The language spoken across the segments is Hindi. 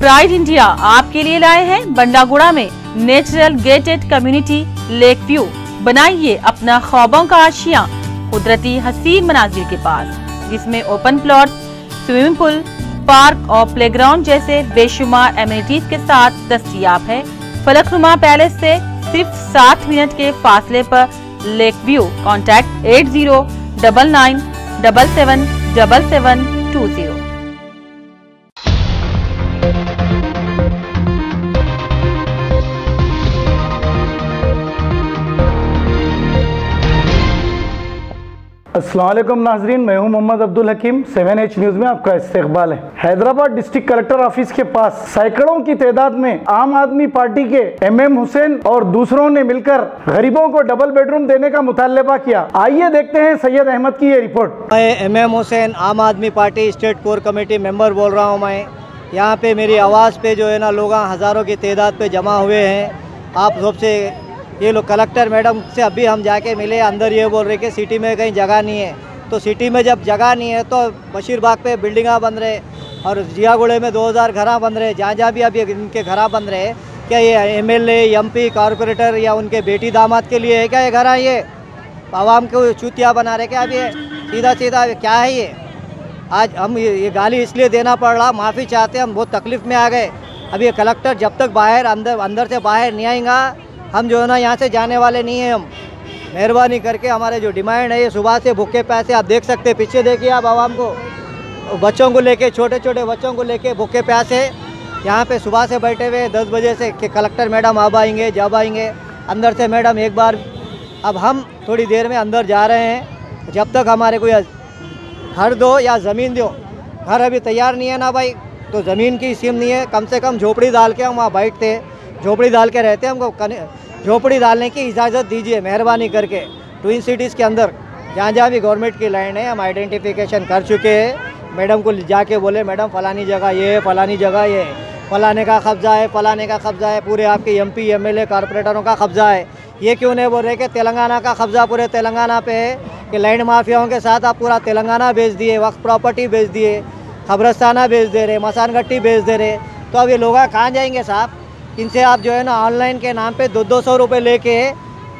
प्राइड इंडिया आपके लिए लाए हैं बंडागुड़ा में natural gated community lake view. बनाइए अपना ख्वाबों का आशियां कुदरती हसीन मनाजिर के पास, जिसमें open plot, swimming pool, park और प्लेग्राउंड जैसे बेशुमार एमिनिटीज के साथ दस्तयाब है। फलकनुमा पैलेस से सिर्फ 7 मिनट के फासले पर लेक व्यू। कॉन्टैक्ट 8099777720। अस्सलाम वालेकुम नाजरीन, मैं हूं मोहम्मद अब्दुल हकीम। 7H न्यूज़ में आपका इस्तकबाल है। हैदराबाद डिस्ट्रिक्ट कलेक्टर ऑफिस के पास सैकड़ों की तादाद में आम आदमी पार्टी के MM हुसैन और दूसरों ने मिलकर गरीबों को डबल बेडरूम देने का मुतालबा किया। आइए देखते हैं सैयद अहमद की ये रिपोर्ट। मैं MM हुसैन, आम आदमी party state core committee member बोल रहा हूँ। मैं यहाँ पे मेरी आवाज़ पे जो है ना लोग हज़ारों की तादाद पे जमा हुए हैं। आप सबसे ये लोग कलेक्टर मैडम से अभी हम जाके मिले, अंदर ये बोल रहे कि सिटी में कहीं जगह नहीं है। तो सिटी में जब जगह नहीं है तो बशीरबाग पे बिल्डिंगा बन रहे और जियागुड़े में 2000 घर बन रहे, जहाँ भी अभी इनके घर बन रहे। क्या ये MLA, MP, कॉरपोरेटर या उनके बेटी दामाद के लिए है क्या ये घर? ये आवाम को चूतिया बना रहे क्या? अब ये सीधा सीधा क्या है ये? आज हम ये गाली इसलिए देना पड़ रहा, माफ़ी चाहते हैं, हम बहुत तकलीफ़ में आ गए। अब ये कलेक्टर जब तक बाहर अंदर से बाहर नहीं आएगा, हम जो है ना यहाँ से जाने वाले नहीं हैं। हम मेहरबानी करके हमारे जो डिमांड है, ये सुबह से भूखे प्यासे, आप देख सकते हैं पीछे देखिए आप आवाम को, बच्चों को लेके, छोटे छोटे बच्चों को लेके भूखे प्यासे यहाँ पे सुबह से बैठे हुए 10 बजे से कि कलेक्टर मैडम अब आएंगे, जब आएंगे। अंदर से मैडम एक बार, अब हम थोड़ी देर में अंदर जा रहे हैं। जब तक हमारे को घर दो या ज़मीन दो, घर अभी तैयार नहीं है ना भाई, तो ज़मीन की सिम नहीं है। कम से कम झोपड़ी डाल के हम वहाँ बैठते, झोपड़ी डाल के रहते। हमको झोपड़ी डालने की इजाज़त दीजिए मेहरबानी करके। ट्विन सिटीज़ के अंदर जहाँ भी गवर्नमेंट की लैंड है, हम आइडेंटिफिकेशन कर चुके हैं। मैडम को जाके बोले, मैडम फ़लानी जगह ये है, फ़लानी जगह ये है, फ़लाने का कब्ज़ा है, फ़लाने का कब्ज़ा है, पूरे आपके MP, MLA, कॉरपोरेटरों का कब्ज़ा है। ये क्यों नहीं बोल रहे कि तेलंगाना का कब्ज़ा पूरे तेलंगाना पे है, कि लैंड माफियाओं के साथ आप पूरा तेलंगाना बेच दिए, वक्फ प्रॉपर्टी बेच दिए, खबरस्ताना बेच दे रहे, मसान गट्टी बेच दे रहे। तो अब ये लोग कहाँ जाएंगे साहब? इनसे आप जो है ना ऑनलाइन के नाम पे 200 रुपये लेके,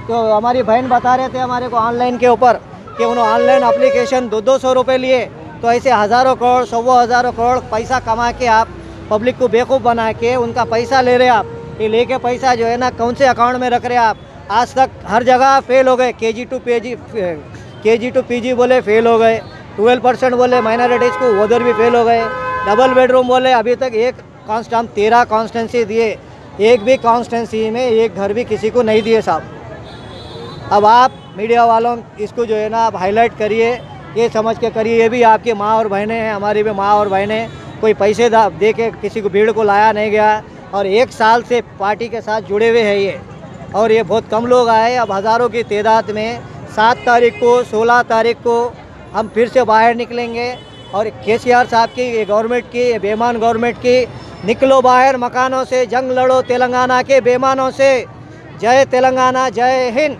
तो हमारी बहन बता रहे थे हमारे को ऑनलाइन के ऊपर कि उन्होंने ऑनलाइन एप्लीकेशन 200 रुपये लिए। तो ऐसे हज़ारों करोड़, 100 करोड़ पैसा कमा के आप पब्लिक को बेवकूफ़ बना के उनका पैसा ले रहे आप। ये लेके पैसा जो है ना कौन से अकाउंट में रख रहे आप? आज तक हर जगह फेल हो गए। KG to PG बोले फेल हो गए, 12% बोले माइनॉरिटीज़ को, उधर भी फेल हो गए। डबल बेडरूम बोले, अभी तक एक हम 13 कॉन्स्टेंसी दिए, एक भी कॉन्स्टेंसी में एक घर भी किसी को नहीं दिए साहब। अब आप मीडिया वालों इसको जो है ना आप हाईलाइट करिए, ये समझ के करिए, ये भी आपकी माँ और बहनें हैं, हमारी भी माँ और बहनें। कोई पैसे दे के किसी को भीड़ को लाया नहीं गया, और 1 साल से पार्टी के साथ जुड़े हुए हैं ये। और ये बहुत कम लोग आए, अब हज़ारों की तादाद में 7 तारीख को, 16 तारीख को हम फिर से बाहर निकलेंगे। और KCR साहब की, ये गवर्नमेंट की, ये बेईमान गवर्नमेंट की, निकलो बाहर मकानों से, जंग लड़ो तेलंगाना के बेईमानों से। जय तेलंगाना, जय हिंद।